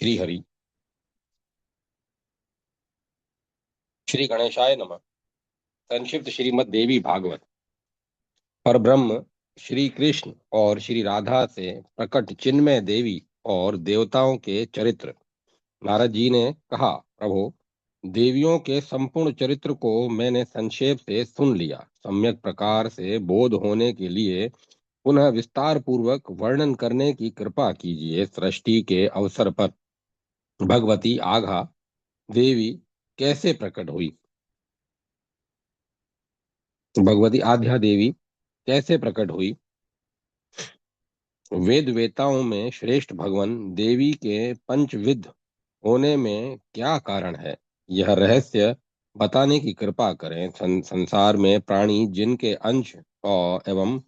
श्री हरि। श्री गणेशाय नमः। संक्षिप्त श्रीमद् देवी भागवत। परब्रह्म श्री कृष्ण और श्री राधा से प्रकट चिन्मय देवी और देवताओं के चरित्र। नारद जी ने कहा, प्रभु, देवियों के संपूर्ण चरित्र को मैंने संक्षेप से सुन लिया। सम्यक प्रकार से बोध होने के लिए पुनः विस्तार पूर्वक वर्णन करने की कृपा कीजिए। सृष्टि के अवसर पर भगवती आघा देवी कैसे प्रकट हुई? भगवती आद्या देवी कैसे प्रकट हुई? वेद वेताओं में श्रेष्ठ भगवान देवी के पंचविध होने में क्या कारण है? यह रहस्य बताने की कृपा करें। संसार में प्राणी जिनके अंश और एवं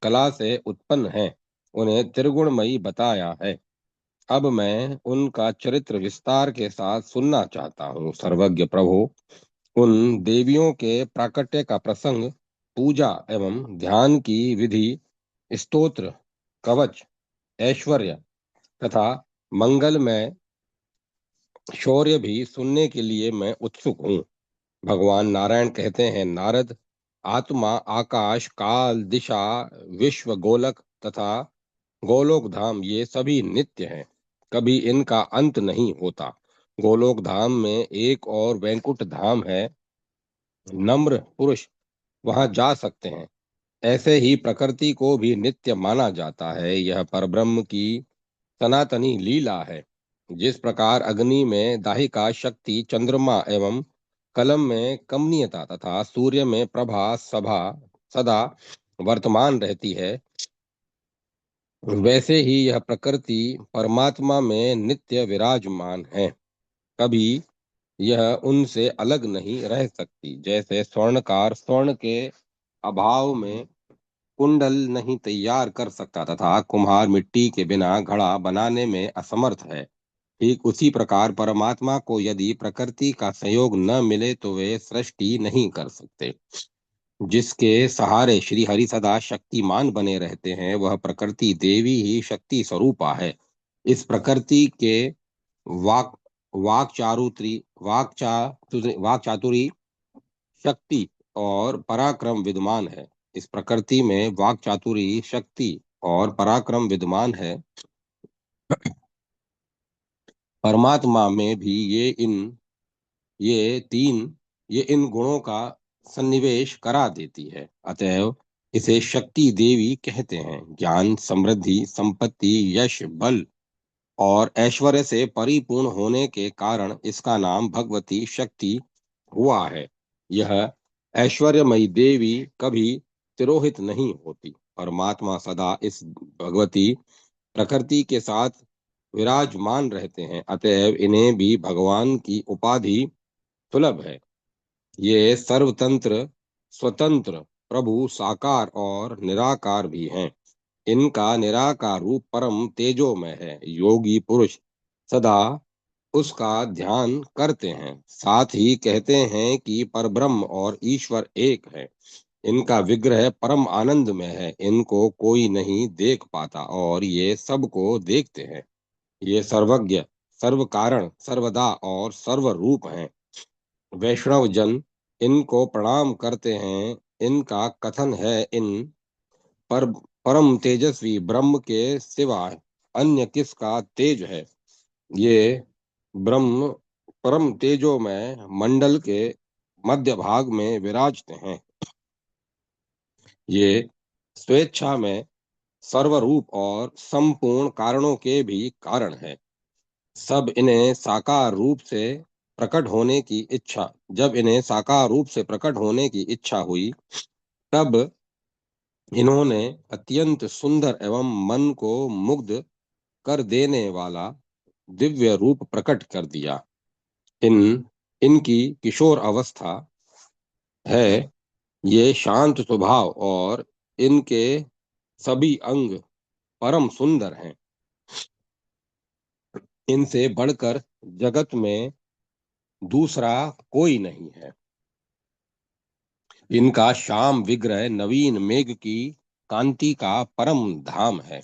कला से उत्पन्न हैं, उन्हें त्रिगुणमयी बताया है। अब मैं उनका चरित्र विस्तार के साथ सुनना चाहता हूँ। सर्वज्ञ प्रभु, उन देवियों के प्राकट्य का प्रसंग, पूजा एवं ध्यान की विधि, स्तोत्र, कवच, ऐश्वर्य तथा मंगलमय शौर्य भी सुनने के लिए मैं उत्सुक हूँ। भगवान नारायण कहते हैं, नारद, आत्मा, आकाश, काल, दिशा, विश्व, गोलक तथा गोलोक धाम ये सभी नित्य हैं। कभी इनका अंत नहीं होता। गोलोक धाम में एक और वैकुंठ धाम है। नम्र पुरुष वहां जा सकते हैं। ऐसे ही प्रकृति को भी नित्य माना जाता है। यह परब्रह्म की सनातनी लीला है। जिस प्रकार अग्नि में दाहिका शक्ति, चंद्रमा एवं कलम में कमनीयता तथा सूर्य में प्रभा सभा सदा वर्तमान रहती है, वैसे ही यह प्रकृति परमात्मा में नित्य विराजमान है। कभी यह उनसे अलग नहीं रह सकती। जैसे स्वर्णकार स्वर्ण के अभाव में कुंडल नहीं तैयार कर सकता तथा कुम्हार मिट्टी के बिना घड़ा बनाने में असमर्थ है, ठीक उसी प्रकार परमात्मा को यदि प्रकृति का संयोग न मिले तो वे सृष्टि नहीं कर सकते। जिसके सहारे श्री हरि सदा शक्तिमान बने रहते हैं, वह प्रकृति देवी ही शक्ति स्वरूपा है। इस प्रकृति के वाक वाक चातुरी शक्ति और पराक्रम विद्यमान है। इस प्रकृति में वाक चातुरी शक्ति और पराक्रम विद्यमान है। परमात्मा में भी ये तीन ये इन गुणों का सन्निवेश करा देती है। अतएव इसे शक्ति देवी कहते हैं। ज्ञान, समृद्धि, संपत्ति, यश, बल और ऐश्वर्य से परिपूर्ण होने के कारण इसका नाम भगवती शक्ति हुआ है। यह ऐश्वर्यमयी देवी कभी तिरोहित नहीं होती। परमात्मा सदा इस भगवती प्रकृति के साथ विराजमान रहते हैं। अतएव इन्हें भी भगवान की उपाधि सुलभ है। ये सर्वतंत्र स्वतंत्र प्रभु साकार और निराकार भी हैं। इनका निराकार रूप परम तेजोमय है। योगी पुरुष सदा उसका ध्यान करते हैं। साथ ही कहते हैं कि परब्रह्म और ईश्वर एक है। इनका विग्रह परम आनंद में है। इनको कोई नहीं देख पाता और ये सबको देखते हैं। ये सर्वज्ञ, सर्व कारण, सर्वदा और सर्वरूप हैं। वैष्णव जन इनको प्रणाम करते हैं। इनका कथन है, इन पर परम तेजस्वी ब्रह्म के सिवा अन्य किसका तेज है? ये ब्रह्म परम तेजो में मंडल के मध्य भाग में विराजते हैं। ये स्वेच्छा में सर्वरूप और संपूर्ण कारणों के भी कारण है। सब इन्हें साकार रूप से प्रकट होने की इच्छा जब इन्हें साकार रूप से प्रकट होने की इच्छा हुई, तब इन्होंने अत्यंत सुंदर एवं मन को मुग्ध कर देने वाला दिव्य रूप प्रकट कर दिया। इन इनकी किशोर अवस्था है। ये शांत स्वभाव और इनके सभी अंग परम सुंदर हैं। इनसे बढ़कर जगत में दूसरा कोई नहीं है। इनका श्याम विग्रह नवीन मेघ की कांति का परम धाम है।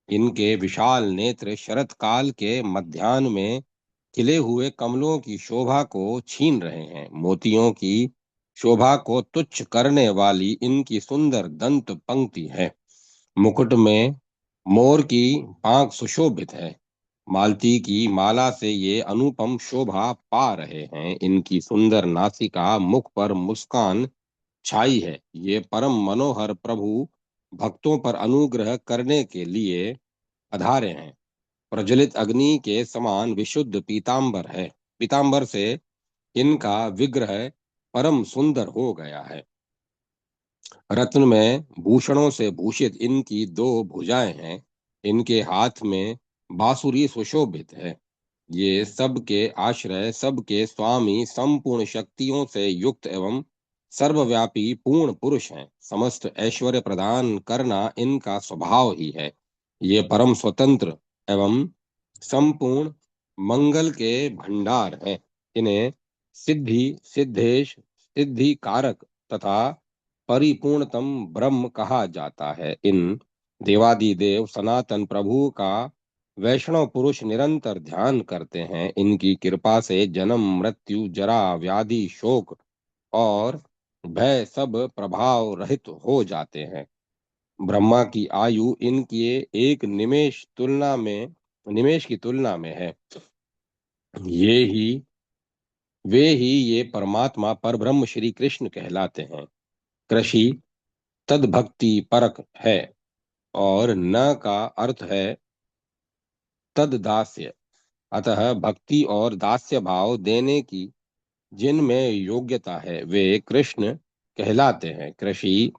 इनके विशाल नेत्र शरत काल के मध्याह्न में खिले हुए कमलों की शोभा को छीन रहे हैं। मोतियों की शोभा को तुच्छ करने वाली इनकी सुंदर दंत पंक्ति है। मुकुट में मोर की पांख सुशोभित है। मालती की माला से ये अनुपम शोभा पा रहे हैं। इनकी सुंदर नासिका, मुख पर मुस्कान छाई है। ये परम मनोहर प्रभु भक्तों पर अनुग्रह करने के लिए पधारे हैं। प्रज्वलित अग्नि के समान विशुद्ध पीतांबर है। पीतांबर से इनका विग्रह परम सुंदर हो गया है। रत्न में भूषणों से भूषित इनकी दो भुजाएं हैं। इनके हाथ में बांसुरी सुशोभित है। ये सबके आश्रय, सबके स्वामी, संपूर्ण शक्तियों से युक्त एवं सर्वव्यापी पूर्ण पुरुष हैं। समस्त ऐश्वर्य प्रदान करना इनका स्वभाव ही है। ये परम स्वतंत्र एवं संपूर्ण मंगल के भंडार हैं। इन्हें सिद्धि, सिद्धेश, सिद्धि कारक तथा परिपूर्णतम ब्रह्म कहा जाता है। इन देवादिदेव सनातन प्रभु का वैष्णव पुरुष निरंतर ध्यान करते हैं। इनकी कृपा से जन्म, मृत्यु, जरा, व्याधि, शोक और भय सब प्रभाव रहित हो जाते हैं। ब्रह्मा की आयु इनकी एक निमेश की तुलना में है। ये ही वे ही ये परमात्मा परब्रह्म श्री कृष्ण कहलाते हैं। कृषि तद भक्ति परक है और न का अर्थ है तद दास्य। अतः भक्ति और दास्य भाव देने की जिनमें योग्यता है वे कृष्ण कहलाते हैं। कृषि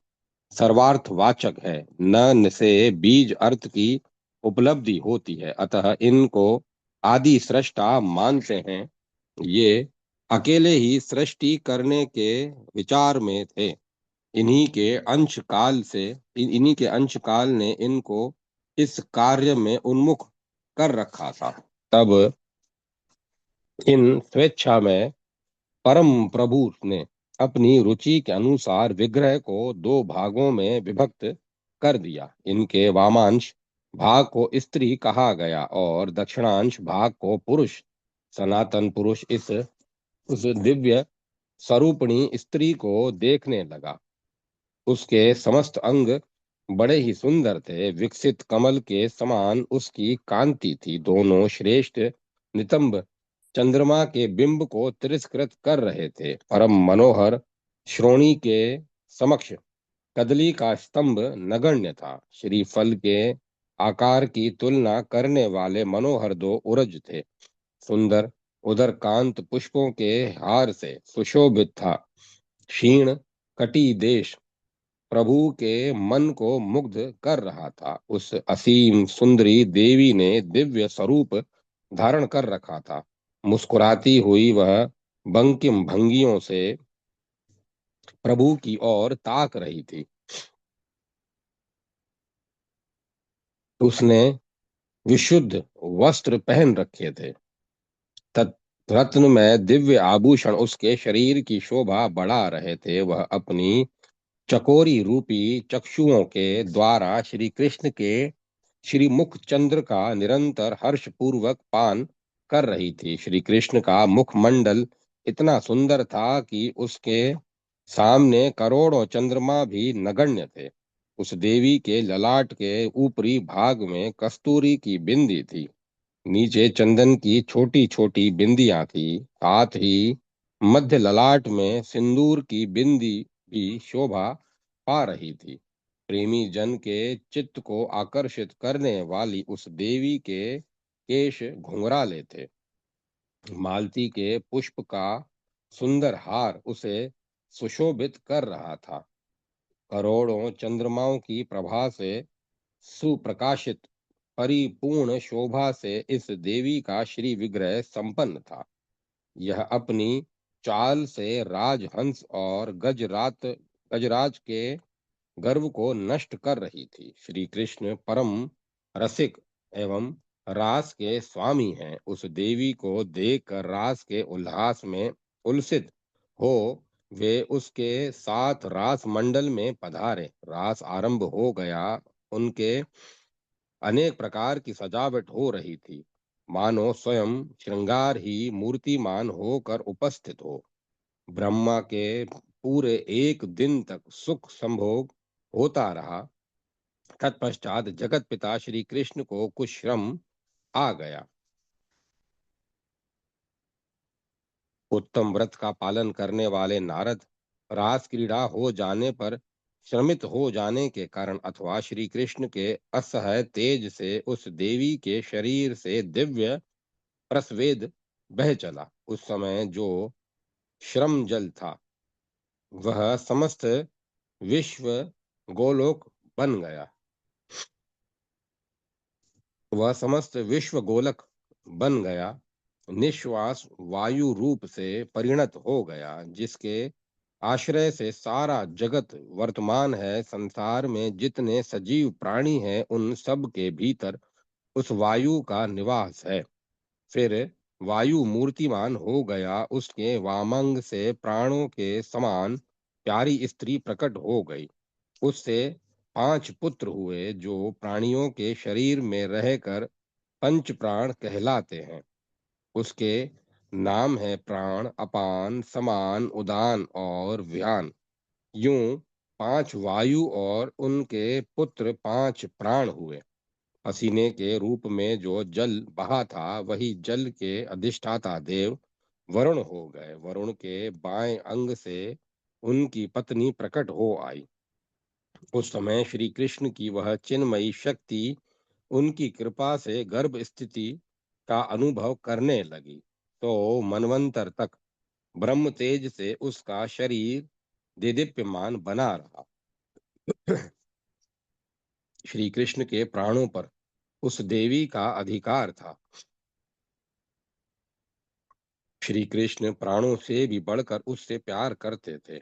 सर्वार्थवाचक है, न से बीज अर्थ की उपलब्धि होती है। अतः इनको आदि सृष्टा मानते हैं। ये अकेले ही सृष्टि करने के विचार में थे। इन्हीं के अंश काल ने इनको इस कार्य में उन्मुख कर रखा था। तब इन स्वेच्छा में परम प्रभु ने अपनी रुचि के अनुसार विग्रह को दो भागों में विभक्त कर दिया। इनके वामांश भाग को स्त्री कहा गया और दक्षिणांश भाग को पुरुष। सनातन पुरुष इस उस दिव्य स्वरूपिणी स्त्री को देखने लगा। उसके समस्त अंग बड़े ही सुंदर थे। विकसित कमल के समान उसकी कांति थी। दोनों श्रेष्ठ नितंब चंद्रमा के बिंब को तिरस्कृत कर रहे थे। परम मनोहर श्रोणी के समक्ष कदली का स्तंभ नगण्य था। श्रीफल के आकार की तुलना करने वाले मनोहर दो उरज थे। सुंदर उदर कांत पुष्पों के हार से सुशोभित था। क्षीण कटी देश प्रभु के मन को मुग्ध कर रहा था। उस असीम सुंदरी देवी ने दिव्य स्वरूप धारण कर रखा था। मुस्कुराती हुई वह बंकिम भंगियों से प्रभु की ओर ताक रही थी। उसने विशुद्ध वस्त्र पहन रखे थे। रत्न में दिव्य आभूषण उसके शरीर की शोभा बढ़ा रहे थे। वह अपनी चकोरी रूपी चक्षुओं के द्वारा श्री कृष्ण के श्री मुख चंद्र का निरंतर हर्ष पूर्वक पान कर रही थी। श्री कृष्ण का मुखमंडल इतना सुंदर था कि उसके सामने करोड़ों चंद्रमा भी नगण्य थे। उस देवी के ललाट के ऊपरी भाग में कस्तूरी की बिंदी थी। नीचे चंदन की छोटी छोटी बिंदियां थी। साथ ही मध्य ललाट में सिंदूर की बिंदी भी शोभा पा रही थी। प्रेमी जन के चित्त को आकर्षित करने वाली उस देवी के केश घुंघराले थे। मालती के पुष्प का सुंदर हार उसे सुशोभित कर रहा था। करोड़ों चंद्रमाओं की प्रभा से सुप्रकाशित परिपूर्ण शोभा से इस देवी का श्री विग्रह संपन्न था। यह अपनी चाल से राजहंस और गजराज के गर्व को नष्ट कर रही थी। श्री कृष्ण परम रसिक एवं रास के स्वामी हैं। उस देवी को देखकर रास के उल्लास में उल्सित हो वे उसके साथ रास मंडल में पधारे। रास आरंभ हो गया। उनके अनेक प्रकार की सजावट हो रही थी, मानो स्वयं श्रृंगार ही मूर्तिमान होकर उपस्थित हो। ब्रह्मा के पूरे एक दिन तक सुख संभोग होता रहा। तत्पश्चात जगत पिता श्री कृष्ण को कुछ श्रम आ गया। उत्तम व्रत का पालन करने वाले नारद रास क्रीड़ा हो जाने पर श्रमित हो जाने के कारण अथवा श्री कृष्ण के असह्य तेज से उस देवी के शरीर से दिव्य प्रस्वेद बह चला। उस समय जो श्रम जल था वह समस्त विश्व गोलोक बन गया। वह समस्त विश्व गोलक बन गया, निश्वास वायु रूप से परिणत हो गया, जिसके आश्रय से सारा जगत वर्तमान है। संसार में जितने सजीव प्राणी हैं उन सब के भीतर उस वायु का निवास है। फिर वायु मूर्तिमान हो गया, उसके वामंग से प्राणों के समान प्यारी स्त्री प्रकट हो गई। उससे 5 पुत्र हुए जो प्राणियों के शरीर में रहकर पंच प्राण कहलाते हैं। उसके नाम है प्राण, अपान, समान, उदान और व्यान। यूं 5 वायु और उनके पुत्र 5 प्राण हुए। पसीने के रूप में जो जल बहा था वही जल के अधिष्ठाता देव वरुण हो गए। वरुण के बाएं अंग से उनकी पत्नी प्रकट हो आई। उस समय श्री कृष्ण की वह चिन्मयी शक्ति उनकी कृपा से गर्भ स्थिति का अनुभव करने लगी, तो मनवंतर तक ब्रह्म तेज से उसका शरीर देदीप्यमान बना रहा। श्री कृष्ण के प्राणों पर उस देवी का अधिकार था। श्री कृष्ण प्राणों से भी बढ़कर उससे प्यार करते थे।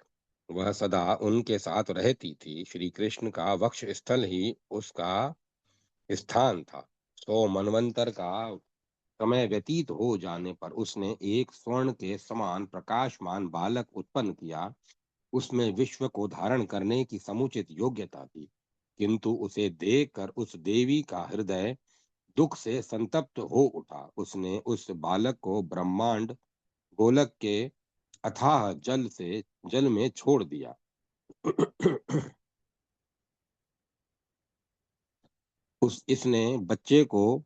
वह सदा उनके साथ रहती थी। श्री कृष्ण का वक्ष स्थल ही उसका स्थान था। 100 मनवंतर का समय व्यतीत हो जाने पर उसने एक स्वर्ण के समान प्रकाशमान बालक उत्पन्न किया। उसमें विश्व को धारण करने की समुचित योग्यता थी, किंतु उसे देखकर उस देवी का हृदय दुख से संतप्त हो उठा। उसने उस बालक को ब्रह्मांड गोलक के अथाह जल में छोड़ दिया। इसने बच्चे को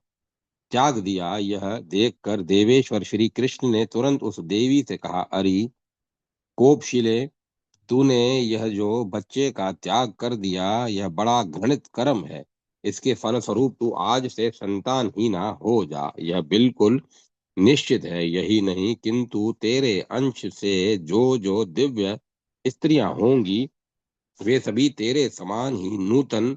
त्याग दिया। यह देखकर देवेश्वर श्री कृष्ण ने तुरंत उस देवी से कहा, अरे कोपशिले, तूने यह जो बच्चे का त्याग कर दिया यह बड़ा घृणित कर्म है। इसके फलस्वरूप तू आज से संतानहीना हो जा। यह बिल्कुल निश्चित है। यही नहीं किंतु तेरे अंश से जो जो दिव्य स्त्रियां होंगी वे सभी तेरे समान ही नूतन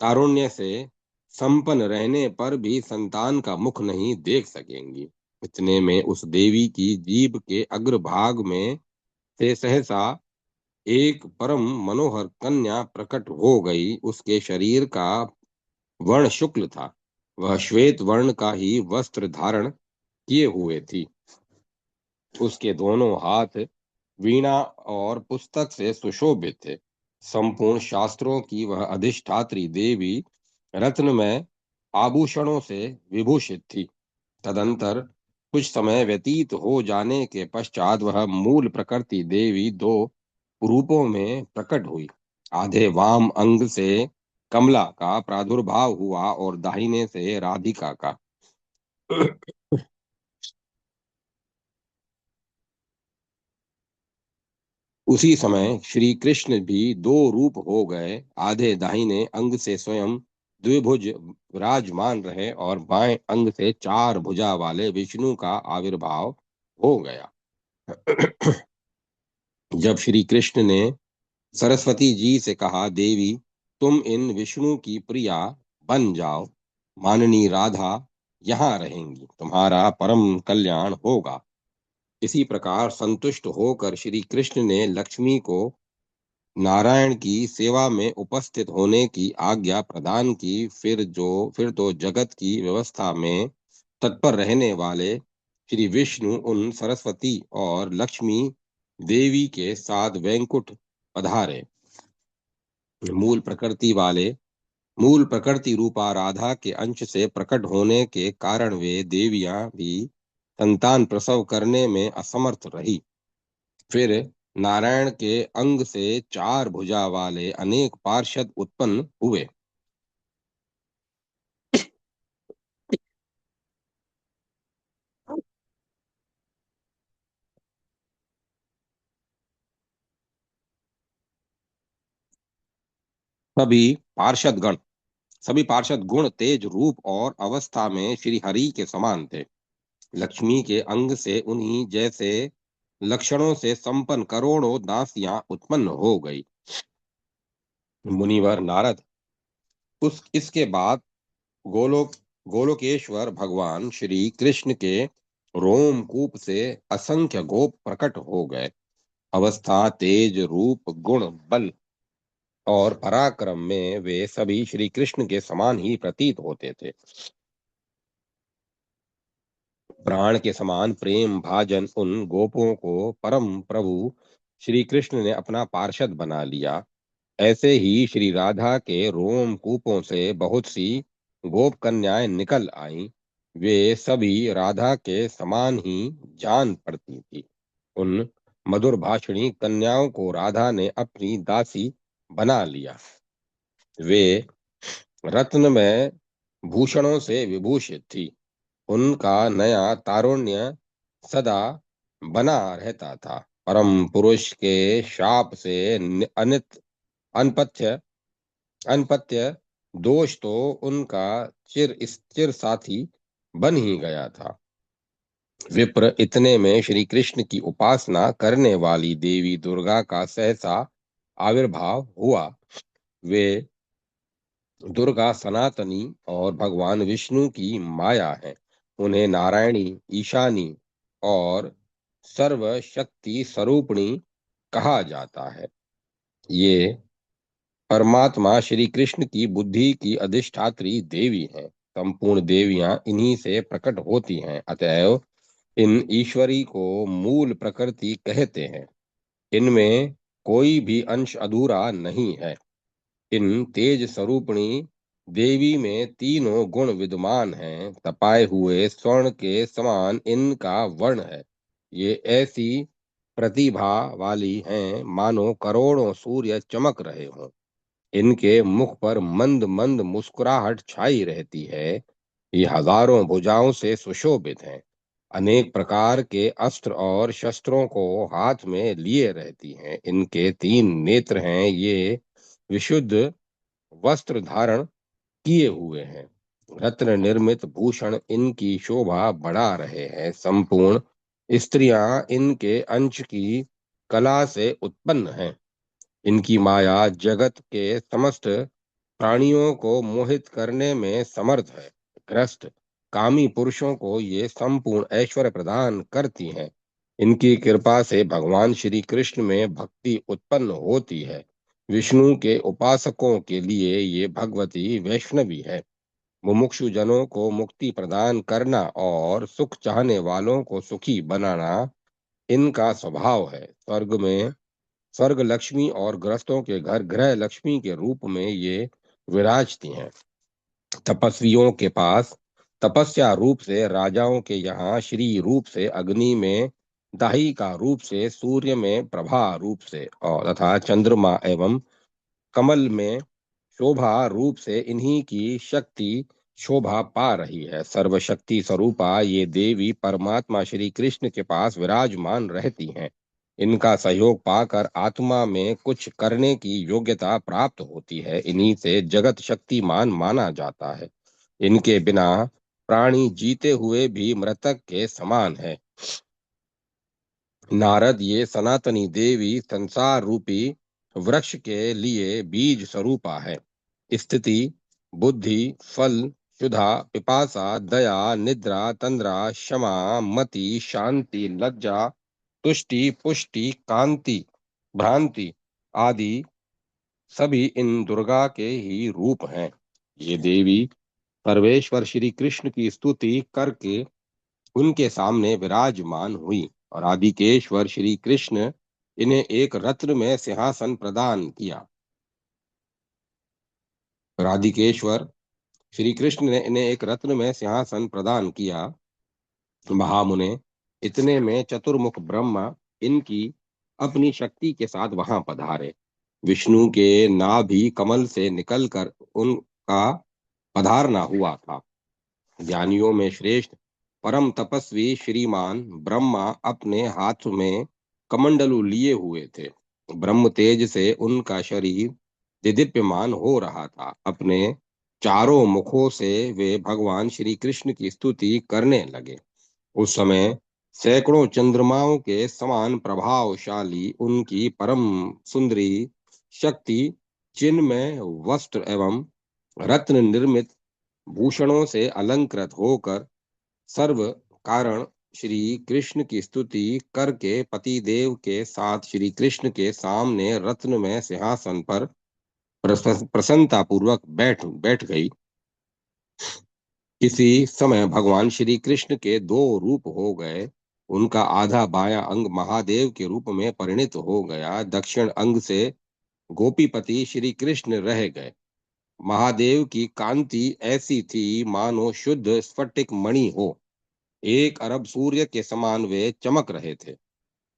तारुण्य से संपन्न रहने पर भी संतान का मुख नहीं देख सकेंगी। इतने में उस देवी की जीभ के अग्रभाग में से सहसा एक परम मनोहर कन्या प्रकट हो गई। उसके शरीर का वर्ण शुक्ल था। वह श्वेत वर्ण का ही वस्त्र धारण किए हुए थी। उसके दोनों हाथ वीणा और पुस्तक से सुशोभित थे। संपूर्ण शास्त्रों की वह अधिष्ठात्री देवी रत्नमय आभूषणों से विभूषित थी। तदंतर कुछ समय व्यतीत हो जाने के पश्चात वह मूल प्रकृति देवी 2 रूपों में प्रकट हुई। आधे वाम अंग से कमला का प्रादुर्भाव हुआ और दाहिने से राधिका का। उसी समय श्री कृष्ण भी 2 रूप हो गए। आधे दाहिने अंग से स्वयं द्विभुज विराजमान रहे और बाएं अंग से 4 भुजा वाले विष्णु का आविर्भाव हो गया। जब श्री कृष्ण ने सरस्वती जी से कहा, देवी तुम इन विष्णु की प्रिया बन जाओ, माननी राधा यहाँ रहेंगी, तुम्हारा परम कल्याण होगा। इसी प्रकार संतुष्ट होकर श्री कृष्ण ने लक्ष्मी को नारायण की सेवा में उपस्थित होने की आज्ञा प्रदान की। फिर तो जगत की व्यवस्था में तत्पर रहने वाले श्री विष्णु उन सरस्वती और लक्ष्मी देवी के साथ वैकुंठ पधारे। मूल प्रकृति वाले मूल प्रकृति रूपा राधा के अंश से प्रकट होने के कारण वे देवियां भी संतान प्रसव करने में असमर्थ रही। फिर नारायण के अंग से 4 भुजा वाले अनेक पार्षद उत्पन्न हुए। सभी पार्षदगण सभी पार्षद गुण, तेज, रूप और अवस्था में श्री हरि के समान थे। लक्ष्मी के अंग से उन्हीं जैसे लक्षणों से संपन्न करोड़ों दासियां उत्पन्न हो गई। मुनिवर नारद उस इसके बाद गोलोक गोलोकेश्वर भगवान श्री कृष्ण के रोमकूप से असंख्य गोप प्रकट हो गए। अवस्था, तेज, रूप, गुण, बल और पराक्रम में वे सभी श्री कृष्ण के समान ही प्रतीत होते थे। प्राण के समान प्रेम भाजन उन गोपों को परम प्रभु श्री कृष्ण ने अपना पार्षद बना लिया। ऐसे ही श्री राधा के रोमकूपों से बहुत सी गोप कन्याएं निकल आईं। वे सभी राधा के समान ही जान पड़ती थी। उन मधुर भाषिणी कन्याओं को राधा ने अपनी दासी बना लिया। वे रत्न में भूषणों से विभूषित थी। उनका नया तारुण्य सदा बना रहता था। परम पुरुष के शाप से अनित अनपथ्य अनपत्य दोष तो उनका चिर साथी बन ही गया था। विप्र इतने में श्री कृष्ण की उपासना करने वाली देवी दुर्गा का सहसा आविर्भाव हुआ। वे दुर्गा सनातनी और भगवान विष्णु की माया है। उन्हें नारायणी, ईशानी और सर्वशक्ति स्वरूपिणी कहा जाता है। ये परमात्मा श्री कृष्ण की बुद्धि की अधिष्ठात्री देवी हैं। संपूर्ण देवियां इन्हीं से प्रकट होती हैं। अतएव इन ईश्वरी को मूल प्रकृति कहते हैं। इनमें कोई भी अंश अधूरा नहीं है। इन तेज स्वरूपिणी देवी में तीनों गुण विद्यमान हैं। तपाए हुए स्वर्ण के समान इनका वर्ण है। ये ऐसी प्रतिभा वाली हैं मानो करोड़ों सूर्य चमक रहे हों। इनके मुख पर मंद मंद मुस्कुराहट छाई रहती है। ये हजारों भुजाओं से सुशोभित हैं। अनेक प्रकार के अस्त्र और शस्त्रों को हाथ में लिए रहती हैं। इनके 3 नेत्र हैं। ये विशुद्ध वस्त्र धारण किए हुए हैं। रत्न निर्मित भूषण इनकी शोभा बढ़ा रहे हैं। संपूर्ण स्त्रियां इनके अंश की कला से उत्पन्न हैं। इनकी माया जगत के समस्त प्राणियों को मोहित करने में समर्थ है। ग्रस्त कामी पुरुषों को ये संपूर्ण ऐश्वर्य प्रदान करती हैं। इनकी कृपा से भगवान श्री कृष्ण में भक्ति उत्पन्न होती है। विष्णु के उपासकों के लिए ये भगवती वैष्णवी है। मुमुक्षु जनों को मुक्ति प्रदान करना और सुख चाहने वालों को सुखी बनाना इनका स्वभाव है। स्वर्ग लक्ष्मी और ग्रस्तों के घर गृह लक्ष्मी के रूप में ये विराजती हैं। तपस्वियों के पास तपस्या रूप से, राजाओं के यहाँ श्री रूप से, अग्नि में दाही का रूप से, सूर्य में प्रभा रूप से और तथा चंद्रमा एवं कमल में शोभा रूप से इन्हीं की शक्ति शोभा पा रही है। सर्वशक्ति स्वरूपा ये देवी परमात्मा श्री कृष्ण के पास विराजमान रहती हैं। इनका सहयोग पाकर आत्मा में कुछ करने की योग्यता प्राप्त होती है। इन्हीं से जगत शक्तिमान माना जाता है। इनके बिना प्राणी जीते हुए भी मृतक के समान है। नारद, ये सनातनी देवी संसार रूपी वृक्ष के लिए बीज स्वरूपा है। स्थिति, बुद्धि, फल, क्षुधा, पिपासा, दया, निद्रा, तंद्रा, क्षमा, मति, शांति, लज्जा, तुष्टि, पुष्टि, कांति, भ्रांति आदि सभी इन दुर्गा के ही रूप हैं। ये देवी सर्वेश्वर श्री कृष्ण की स्तुति करके उनके सामने विराजमान हुई और आदिकेश्वर श्री कृष्ण इन्हें एक रत्न में सिंहासन प्रदान किया। राधिकेश्वर श्री कृष्ण ने इन्हें एक रत्न में सिंहासन प्रदान किया। महामुने, इतने में चतुर्मुख ब्रह्मा इनकी अपनी शक्ति के साथ वहां पधारे। विष्णु के नाभि कमल से निकलकर उनका पधारना हुआ था। ज्ञानियों में श्रेष्ठ परम तपस्वी श्रीमान ब्रह्मा अपने हाथ में कमंडलू लिए हुए थे। ब्रह्म तेज से उनका शरीर दिदीप्यमान हो रहा था। अपने चारों मुखों से वे भगवान श्री कृष्ण की स्तुति करने लगे। उस समय सैकड़ों चंद्रमाओं के समान प्रभावशाली उनकी परम सुंदरी शक्ति चिन्मय वस्त्र एवं रत्न निर्मित भूषणों से अलंकृत होकर सर्व कारण श्री कृष्ण की स्तुति करके पति देव के साथ श्री कृष्ण के सामने रत्न में सिंहासन पर प्रसन्नता पूर्वक बैठ बैठ गई। इसी समय भगवान श्री कृष्ण के दो रूप हो गए। उनका आधा बायां अंग महादेव के रूप में परिणित हो गया। दक्षिण अंग से गोपीपति श्री कृष्ण रह गए। महादेव की कांति ऐसी थी मानो शुद्ध स्फटिक मणि हो। 1 अरब सूर्य के समान वे चमक रहे थे।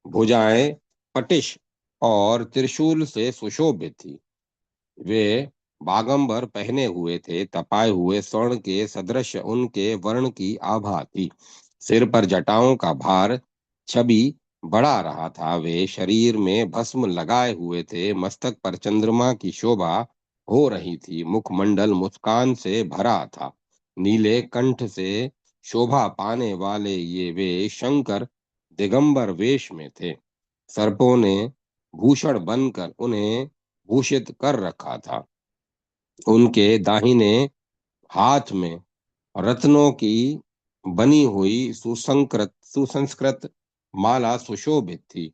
भुजाएं पटिश और त्रिशूल से सुशोभित थी। वे बागंबर पहने हुए थे। तपाए हुए स्वर्ण के सदृश उनके वर्ण की आभा थी। सिर पर जटाओं का भार छवि बढ़ा रहा था। वे शरीर में भस्म लगाए हुए थे। मस्तक पर चंद्रमा की शोभा हो रही थी। मुखमंडल मुस्कान से भरा था। नीले कंठ से शोभा पाने वाले ये वे शंकर दिगंबर वेश में थे। सर्पों ने भूषण बनकर उन्हें भूषित कर रखा था। उनके दाहिने हाथ में रत्नों की बनी हुई सुसंस्कृत माला सुशोभित थी।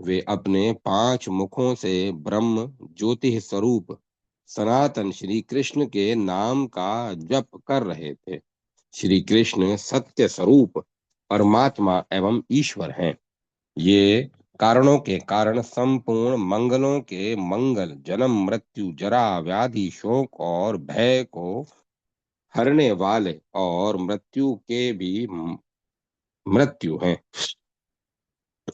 वे अपने 5 मुखों से ब्रह्म ज्योति स्वरूप सनातन श्री कृष्ण के नाम का जप कर रहे थे। श्री कृष्ण सत्य स्वरूप परमात्मा एवं ईश्वर हैं। ये कारणों के कारण संपूर्ण मंगलों के मंगल, जन्म मृत्यु जरा व्याधि शोक और भय को हरने वाले और मृत्यु के भी मृत्यु हैं।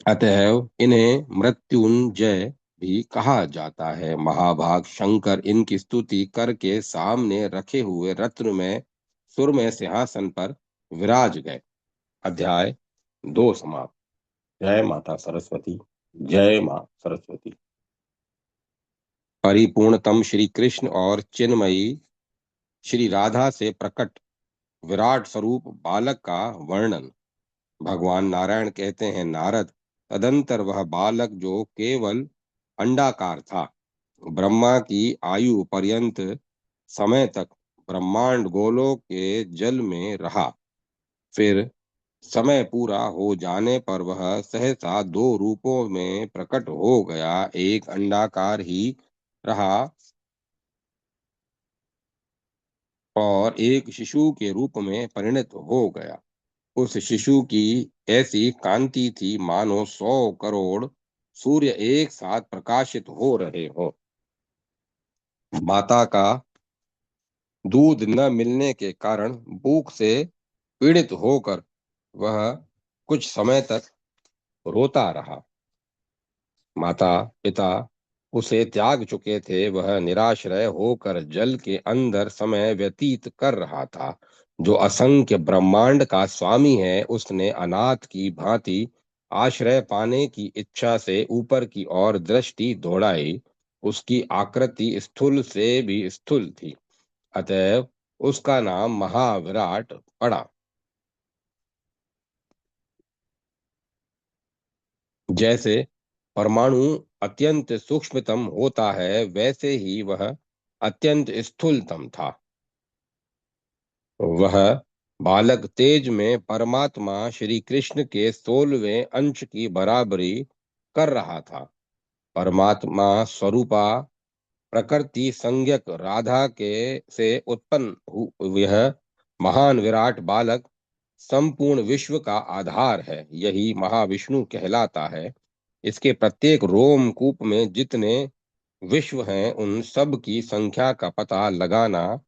अतएव इन्हें मृत्युंजय भी कहा जाता है। महाभाग शंकर इनकी स्तुति करके सामने रखे हुए रत्न में सुरमय सिंहासन पर विराज गए। अध्याय 2 समाप्त। जय माता सरस्वती। जय मां सरस्वती। परिपूर्णतम श्री कृष्ण और चिन्मयी श्री राधा से प्रकट विराट स्वरूप बालक का वर्णन। भगवान नारायण कहते हैं, नारद, तदंतर वह बालक जो केवल अंडाकार था, ब्रह्मा की आयु पर्यंत समय तक ब्रह्मांड गोलों के जल में रहा। फिर समय पूरा हो जाने पर वह सहसा 2 रूपों में प्रकट हो गया। एक अंडाकार ही रहा और एक शिशु के रूप में परिणत हो गया। उस शिशु की ऐसी कांति थी मानो 100 करोड़ सूर्य एक साथ प्रकाशित हो रहे हो। माता का दूध न मिलने के कारण भूख से पीड़ित होकर वह कुछ समय तक रोता रहा। माता पिता उसे त्याग चुके थे। वह निराश्रय होकर जल के अंदर समय व्यतीत कर रहा था। जो असंख्य ब्रह्मांड का स्वामी है, उसने अनाथ की भांति आश्रय पाने की इच्छा से ऊपर की ओर दृष्टि दौड़ाई। उसकी आकृति स्थूल से भी स्थूल थी, अतएव उसका नाम महाविराट पड़ा। जैसे परमाणु अत्यंत सूक्ष्मतम होता है, वैसे ही वह अत्यंत स्थूलतम था। वह बालक तेज में परमात्मा श्री कृष्ण के 16वें अंश की बराबरी कर रहा था। परमात्मा स्वरूपा प्रकृति संज्ञक राधा के से उत्पन्न यह महान विराट बालक संपूर्ण विश्व का आधार है। यही महाविष्णु कहलाता है। इसके प्रत्येक रोमकूप में जितने विश्व हैं, उन सब की संख्या का पता लगाना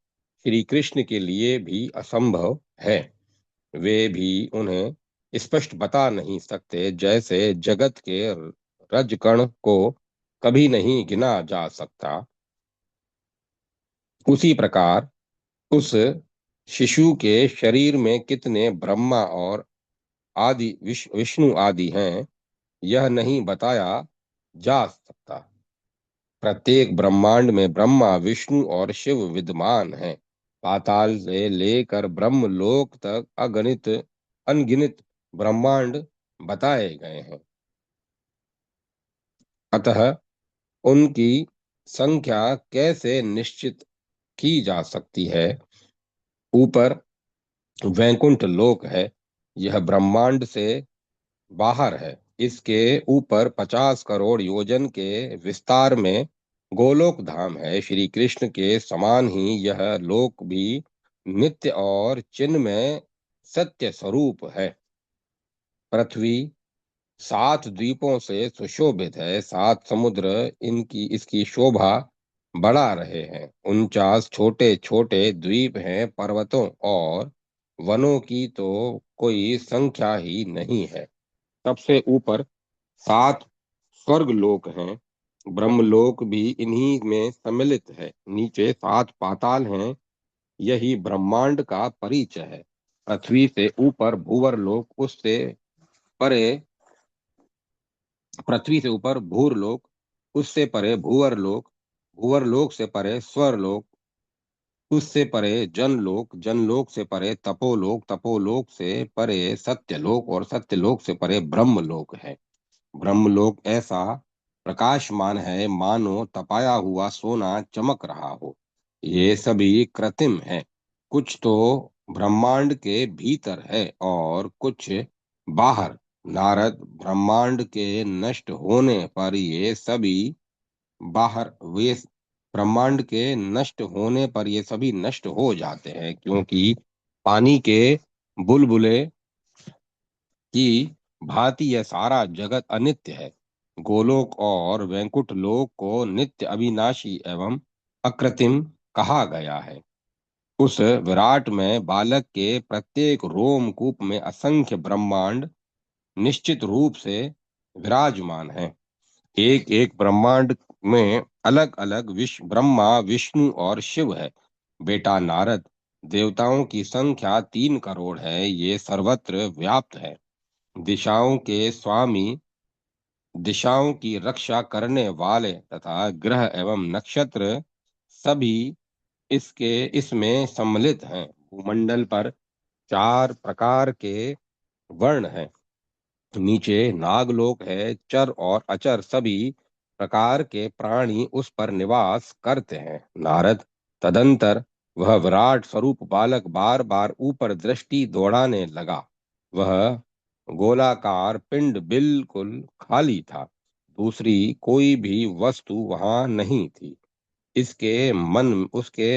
श्री कृष्ण के लिए भी असंभव है। वे भी उन्हें स्पष्ट बता नहीं सकते, जैसे जगत के रजकण को कभी नहीं गिना जा सकता, उसी प्रकार उस शिशु के शरीर में कितने ब्रह्मा और आदि विष्णु आदि हैं, यह नहीं बताया जा सकता। प्रत्येक ब्रह्मांड में ब्रह्मा, विष्णु और शिव विद्यमान हैं। पाताल से लेकर ब्रह्म लोक तक अगणित अनगिनत ब्रह्मांड बताए गए हैं। अतः उनकी संख्या कैसे निश्चित की जा सकती है? ऊपर वैकुंठ लोक है, यह ब्रह्मांड से बाहर है। इसके ऊपर 50 करोड़ योजन के विस्तार में गोलोक धाम है। श्री कृष्ण के समान ही यह लोक भी नित्य और चिन्मय सत्य स्वरूप है। पृथ्वी 7 द्वीपों से सुशोभित है। 7 समुद्र इनकी इसकी शोभा बढ़ा रहे हैं। 49 छोटे छोटे द्वीप हैं। पर्वतों और वनों की तो कोई संख्या ही नहीं है। सबसे ऊपर 7 स्वर्ग लोक हैं। ब्रह्मलोक भी इन्हीं में सम्मिलित है। नीचे 7 पाताल हैं। यही ब्रह्मांड का परिचय है। पृथ्वी से ऊपर भूवर लोक, उससे परे पृथ्वी से ऊपर भूर लोक, उससे परे भूवर लोक, भूवर लोक से परे स्वर लोक, उससे परे जनलोक, जनलोक से परे तपोलोक, तपोलोक से परे सत्यलोक और सत्यलोक से परे ब्रह्मलोक है। ब्रह्मलोक ऐसा प्रकाशमान है, मानो तपाया हुआ सोना चमक रहा हो। ये सभी कृत्रिम है। कुछ तो ब्रह्मांड के भीतर है और कुछ बाहर। नारद, ब्रह्मांड के नष्ट होने पर ये सभी बाहर वे ब्रह्मांड के नष्ट होने पर ये सभी नष्ट हो जाते हैं, क्योंकि पानी के बुलबुले की भांति यह सारा जगत अनित्य है। गोलोक और वैकुंठ लोक को नित्य, अविनाशी एवं अकृत्रिम कहा गया है। उस विराट में बालक के प्रत्येक रोमकूप में असंख्य ब्रह्मांड निश्चित रूप से विराजमान है। एक एक ब्रह्मांड में अलग अलग ब्रह्मा, विष्णु और शिव है। बेटा नारद, देवताओं की संख्या 3 करोड़ है। ये सर्वत्र व्याप्त है। दिशाओं के स्वामी, दिशाओं की रक्षा करने वाले तथा ग्रह एवं नक्षत्र सभी इसमें सम्मिलित हैं। भूमंडल पर 4 प्रकार के वर्ण हैं। नीचे नागलोक है। चर और अचर सभी प्रकार के प्राणी उस पर निवास करते हैं। नारद, तदंतर वह विराट स्वरूप बालक बार बार ऊपर दृष्टि दौड़ाने लगा। वह गोलाकार पिंड बिल्कुल खाली था। दूसरी कोई भी वस्तु वहां नहीं थी। उसके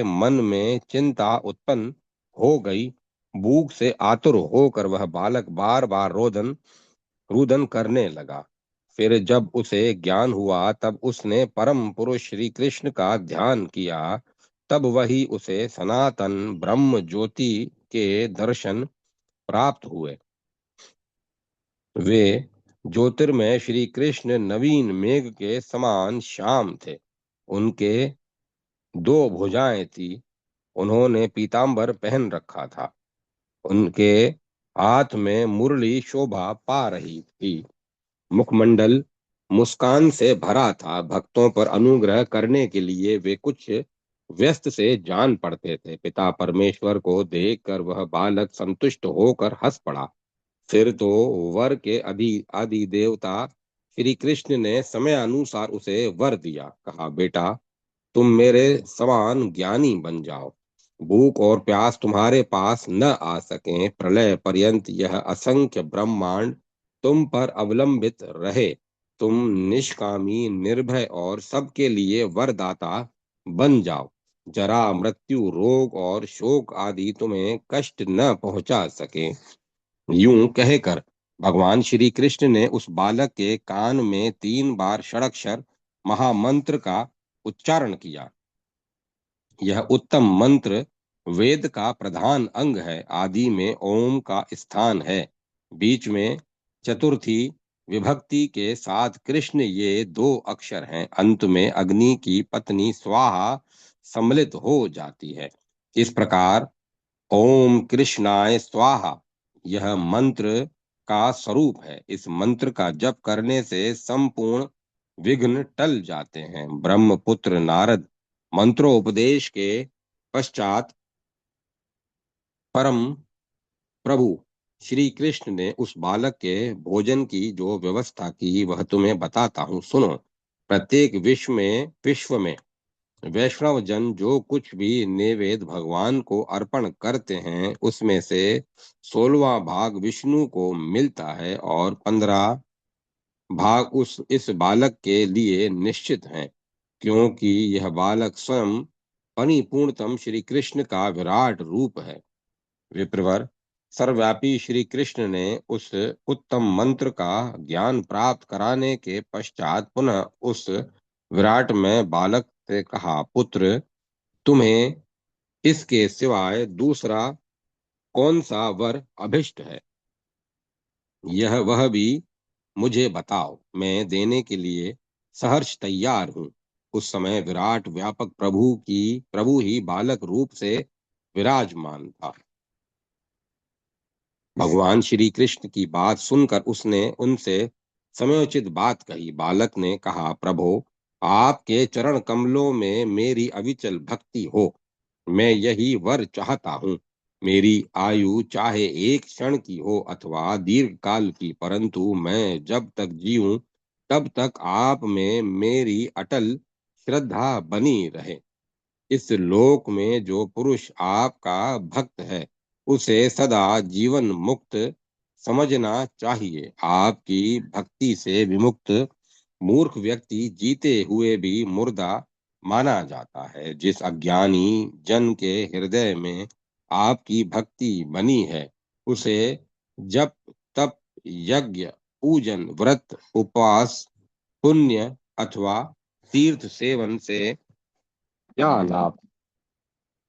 मन में चिंता उत्पन्न हो गई। भूख से आतुर होकर वह बालक बार बार रुदन करने लगा। फिर जब उसे ज्ञान हुआ, तब उसने परम पुरुष श्री कृष्ण का ध्यान किया। तब वही उसे सनातन ब्रह्म ज्योति के दर्शन प्राप्त हुए। वे ज्योतिर्मय श्री कृष्ण नवीन मेघ के समान श्याम थे। उनके 2 भुजाएं थी। उन्होंने पीतांबर पहन रखा था। उनके हाथ में मुरली शोभा पा रही थी। मुखमंडल मुस्कान से भरा था। भक्तों पर अनुग्रह करने के लिए वे कुछ व्यस्त से जान पड़ते थे। पिता परमेश्वर को देखकर वह बालक संतुष्ट होकर हंस पड़ा। फिर तो वर के आदि देवता श्री कृष्ण ने समय अनुसार उसे वर दिया। कहा, बेटा, तुम मेरे समान ज्ञानी बन जाओ। भूख और प्यास तुम्हारे पास न आ सके। प्रलय पर्यंत यह असंख्य ब्रह्मांड तुम पर अवलंबित रहे। तुम निष्कामी, निर्भय और सबके लिए वरदाता बन जाओ। जरा, मृत्यु, रोग और शोक आदि तुम्हें कष्ट न पहुंचा सके। यूं कहकर भगवान श्री कृष्ण ने उस बालक के कान में 3 बार षडाक्षर महामंत्र का उच्चारण किया। यह उत्तम मंत्र वेद का प्रधान अंग है। आदि में ओम का स्थान है, बीच में चतुर्थी विभक्ति के साथ कृष्ण, ये दो अक्षर हैं। अंत में अग्नि की पत्नी स्वाहा सम्मिलित हो जाती है। इस प्रकार ओम कृष्णाय स्वाहा यह मंत्र का स्वरूप है। इस मंत्र का जप करने से संपूर्ण विघ्न टल जाते हैं। ब्रह्मपुत्र नारद मंत्रोपदेश के पश्चात परम प्रभु श्री कृष्ण ने उस बालक के भोजन की जो व्यवस्था की वह तुम्हें बताता हूँ, सुनो। प्रत्येक विश्व में वैष्णव जन जो कुछ भी नैवेद्य भगवान को अर्पण करते हैं उसमें से 16वां भाग विष्णु को मिलता है और 15 भाग इस बालक के लिए निश्चित हैं, क्योंकि यह बालक स्वयं परिपूर्णतम श्री कृष्ण का विराट रूप है। विप्रवर, सर्वव्यापी श्री कृष्ण ने उस उत्तम मंत्र का ज्ञान प्राप्त कराने के पश्चात पुनः उस विराट में बालक से कहा, पुत्र, तुम्हें इसके सिवाय दूसरा कौन सा वर अभिष्ट है, यह वह भी मुझे बताओ, मैं देने के लिए सहर्ष तैयार हूँ। उस समय विराट व्यापक प्रभु ही बालक रूप से विराजमान था। भगवान श्री कृष्ण की बात सुनकर उसने उनसे समयोचित बात कही। बालक ने कहा, प्रभो, आपके चरण कमलों में मेरी अविचल भक्ति हो, मैं यही वर चाहता हूँ। मेरी आयु चाहे एक क्षण की हो अथवा दीर्घ काल की, परंतु मैं जब तक जीऊं तब तक आप में मेरी अटल श्रद्धा बनी रहे। इस लोक में जो पुरुष आपका भक्त है उसे सदा जीवन मुक्त समझना चाहिए। आपकी भक्ति से विमुक्त मूर्ख व्यक्ति जीते हुए भी मुर्दा माना जाता है। जिस अज्ञानी जन के हृदय में आपकी भक्ति बनी है उसे जप, तप, यज्ञ, पूजन, व्रत, उपवास, पुण्य अथवा तीर्थ सेवन से क्या लाभ,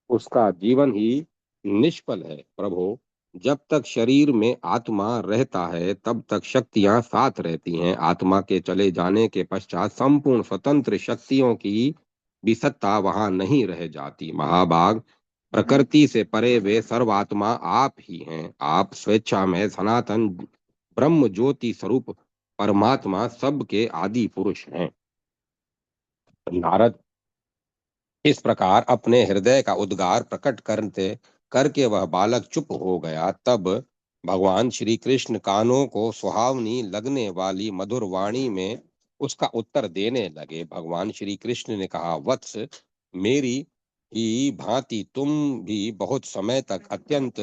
उसका जीवन ही निष्फल है। प्रभु, जब तक शरीर में आत्मा रहता है तब तक शक्तियां साथ रहती हैं। आत्मा के चले जाने के पश्चात संपूर्ण स्वतंत्र शक्तियों की भी सत्ता वहां नहीं रह जाती। महाभाग, प्रकृति से परे वे सर्वात्मा आप ही हैं। आप स्वेच्छा में सनातन ब्रह्म ज्योति स्वरूप परमात्मा सबके आदि पुरुष हैं। नारद, इस प्रकार अपने हृदय का उद्गार प्रकट करते करके वह बालक चुप हो गया। तब भगवान श्री कृष्ण कानों को सुहावनी लगने वाली मधुर वाणी में उसका उत्तर देने लगे। भगवान श्री कृष्ण ने कहा, वत्स, मेरी ही भांति तुम भी बहुत समय तक अत्यंत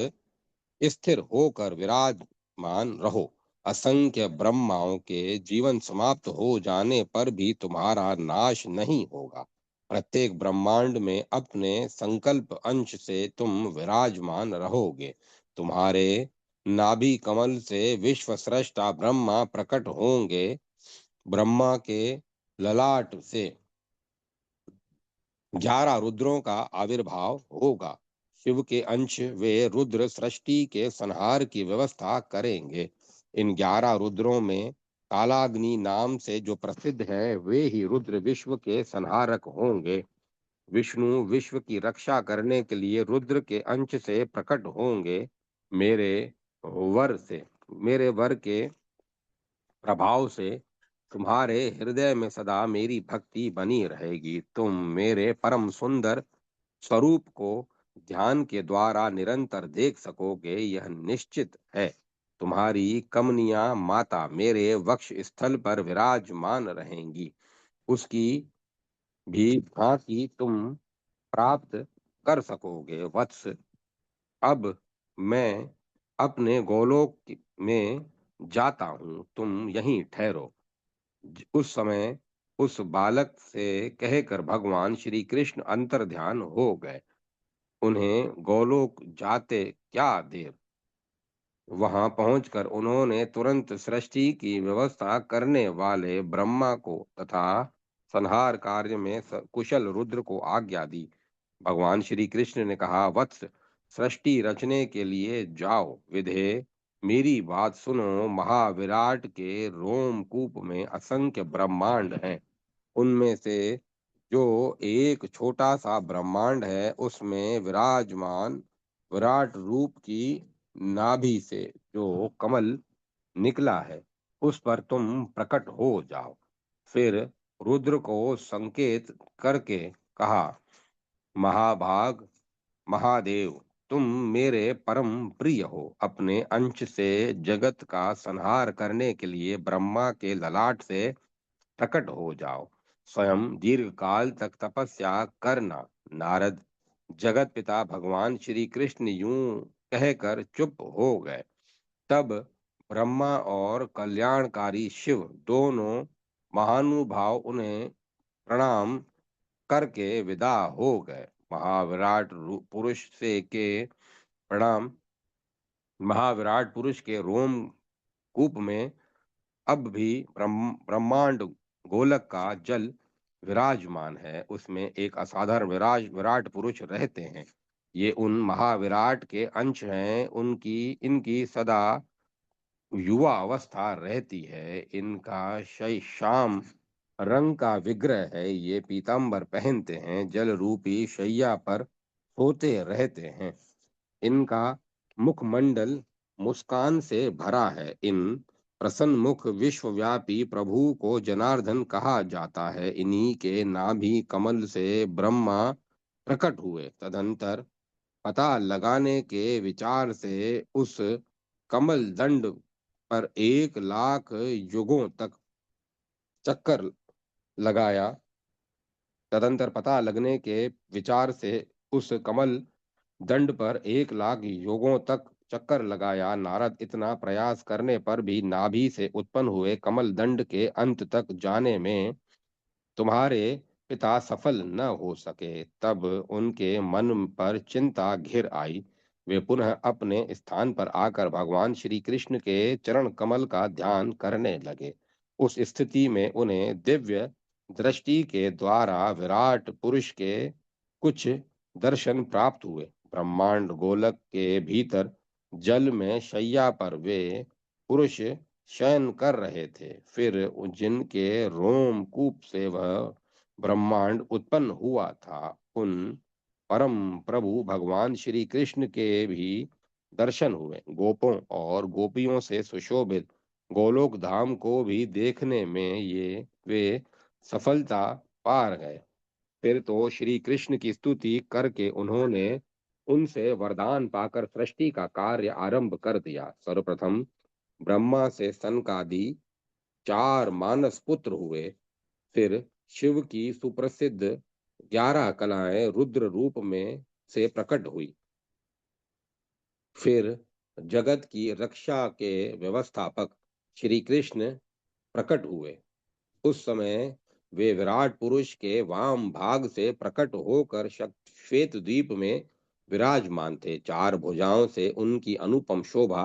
स्थिर होकर विराजमान रहो। असंख्य ब्रह्माओं के जीवन समाप्त हो जाने पर भी तुम्हारा नाश नहीं होगा। प्रत्येक ब्रह्मांड में अपने संकल्प अंश से तुम विराजमान रहोगे। तुम्हारे नाभि कमल से विश्व सृष्टा ब्रह्मा प्रकट होंगे। ब्रह्मा के ललाट से 11 रुद्रों का आविर्भाव होगा। शिव के अंश वे रुद्र सृष्टि के संहार की व्यवस्था करेंगे। इन 11 रुद्रों में कालाग्नि नाम से जो प्रसिद्ध है वे ही रुद्र विश्व के संहारक होंगे। विष्णु विश्व की रक्षा करने के लिए रुद्र के अंश से प्रकट होंगे। मेरे मेरे वर के प्रभाव से तुम्हारे हृदय में सदा मेरी भक्ति बनी रहेगी। तुम मेरे परम सुंदर स्वरूप को ध्यान के द्वारा निरंतर देख सकोगे, यह निश्चित है। तुम्हारी कमनिया माता मेरे वक्ष स्थल पर विराजमान रहेंगी। उसकी भी भांति तुम प्राप्त कर सकोगे। वत्स, अब मैं अपने गोलोक में जाता हूँ, तुम यहीं ठहरो। उस समय उस बालक से कहकर भगवान श्री कृष्ण अंतर्ध्यान हो गए। उन्हें गोलोक जाते क्या देर। वहां पहुंचकर उन्होंने तुरंत सृष्टि की व्यवस्था करने वाले ब्रह्मा को तथा संहार कार्य में कुशल रुद्र को आज्ञा दी। भगवान श्री कृष्ण ने कहा, वत्स, सृष्टि रचने के लिए जाओ। विधे, मेरी बात सुनो। महाविराट के रोमकूप में असंख्य ब्रह्मांड हैं। उनमें से जो एक छोटा सा ब्रह्मांड है, उसमें विराजमान विराट रूप की नाभि से जो कमल निकला है, उस पर तुम प्रकट हो जाओ। फिर रुद्र को संकेत करके कहा, महाभाग महादेव, तुम मेरे परम प्रिय हो। अपने अंश से जगत का संहार करने के लिए ब्रह्मा के ललाट से प्रकट हो जाओ। स्वयं दीर्घ काल तक तपस्या करना। नारद, जगत पिता भगवान श्री कृष्ण यूं कहकर चुप हो गए। तब ब्रह्मा और कल्याणकारी शिव दोनों महानुभाव उन्हें प्रणाम करके विदा हो गए। पुरुष से के प्रणाम महाविराट पुरुष के रोम कूप में अब भी ब्रह्मांड गोलक का जल विराजमान है। उसमें एक असाधारण विराट पुरुष रहते हैं। ये उन महाविराट के अंश हैं। उनकी इनकी सदा युवा अवस्था रहती है। इनका श्याम रंग का विग्रह है। ये पीतांबर पहनते हैं। जल रूपी शैया पर सोते रहते हैं। इनका मुखमंडल मुस्कान से भरा है। इन प्रसन्न मुख विश्वव्यापी प्रभु को जनार्दन कहा जाता है। इन्हीं के नाभि कमल से ब्रह्मा प्रकट हुए। तदंतर पता लगाने के विचार से उस कमल दंड पर 1 लाख युगों तक चक्कर लगाया। तदंतर पता लगने के विचार से उस कमल दंड पर 1 लाख युगों तक चक्कर लगाया। नारद, इतना प्रयास करने पर भी नाभि से उत्पन्न हुए कमल दंड के अंत तक जाने में तुम्हारे पिता सफल न हो सके। तब उनके मन पर चिंता घिर आई। वे पुनः अपने स्थान पर आकर भगवान श्री कृष्ण के चरण कमल का ध्यान करने लगे। उस स्थिति में उन्हें दिव्य दृष्टि के द्वारा विराट पुरुष के कुछ दर्शन प्राप्त हुए। ब्रह्मांड गोलक के भीतर जल में शैया पर वे पुरुष शयन कर रहे थे। फिर जिनके रोमकूप से वह ब्रह्मांड उत्पन्न हुआ था, उन परम प्रभु भगवान श्री कृष्ण के भी दर्शन हुए। गोपों और गोपियों से सुशोभित गोलोक धाम को भी देखने में ये वे सफलता पा गए। फिर तो श्री कृष्ण की स्तुति करके उन्होंने उनसे वरदान पाकर सृष्टि का कार्य आरंभ कर दिया। सर्वप्रथम ब्रह्मा से सनकादि 4 मानस पुत्र हुए। फिर शिव की सुप्रसिद्ध 11 कलाएं रुद्र रूप में से प्रकट हुई। फिर जगत की रक्षा के व्यवस्थापक श्री कृष्ण प्रकट हुए। उस समय वे विराट पुरुष के वाम भाग से प्रकट होकर श्वेत द्वीप में विराजमान थे। 4 भुजाओं से उनकी अनुपम शोभा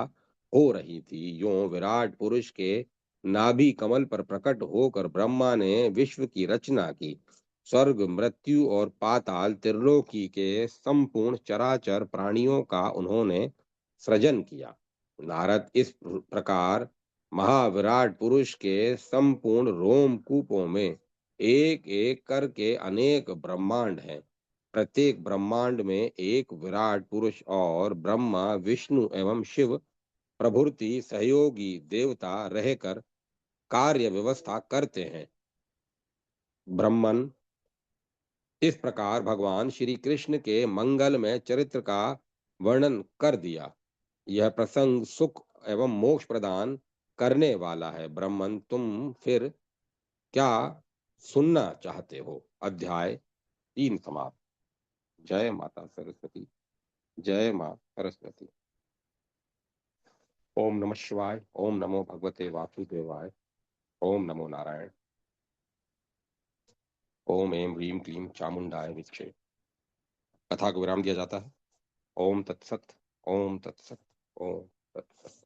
हो रही थी। यों विराट पुरुष के नाभि कमल पर प्रकट होकर ब्रह्मा ने विश्व की रचना की। स्वर्ग, मृत्यु और पाताल त्रिलोकी के संपूर्ण चराचर प्राणियों का उन्होंने सृजन किया। नारद, इस प्रकार महाविराट पुरुष के संपूर्ण रोमकूपों में एक एक करके अनेक ब्रह्मांड हैं। प्रत्येक ब्रह्मांड में एक विराट पुरुष और ब्रह्मा, विष्णु एवं शिव प्रभृति सहयोगी देवता रहकर कार्य व्यवस्था करते हैं। ब्रह्मन, इस प्रकार भगवान श्री कृष्ण के मंगलमय चरित्र का वर्णन कर दिया। यह प्रसंग सुख एवं मोक्ष प्रदान करने वाला है। ब्रह्मन, तुम फिर क्या सुनना चाहते हो? अध्याय 3 समाप्त। जय माता सरस्वती। जय मां सरस्वती। ओम नमः शिवाय। ओम नमो भगवते वासुदेवाय। ओम नमो नारायण। ओम ऐं ह्रीं क्लीं चामुंडाय विच्चे। कथा को विराम दिया जाता है। ओम तत्सत। ओम तत्सत। ओम तत्सत।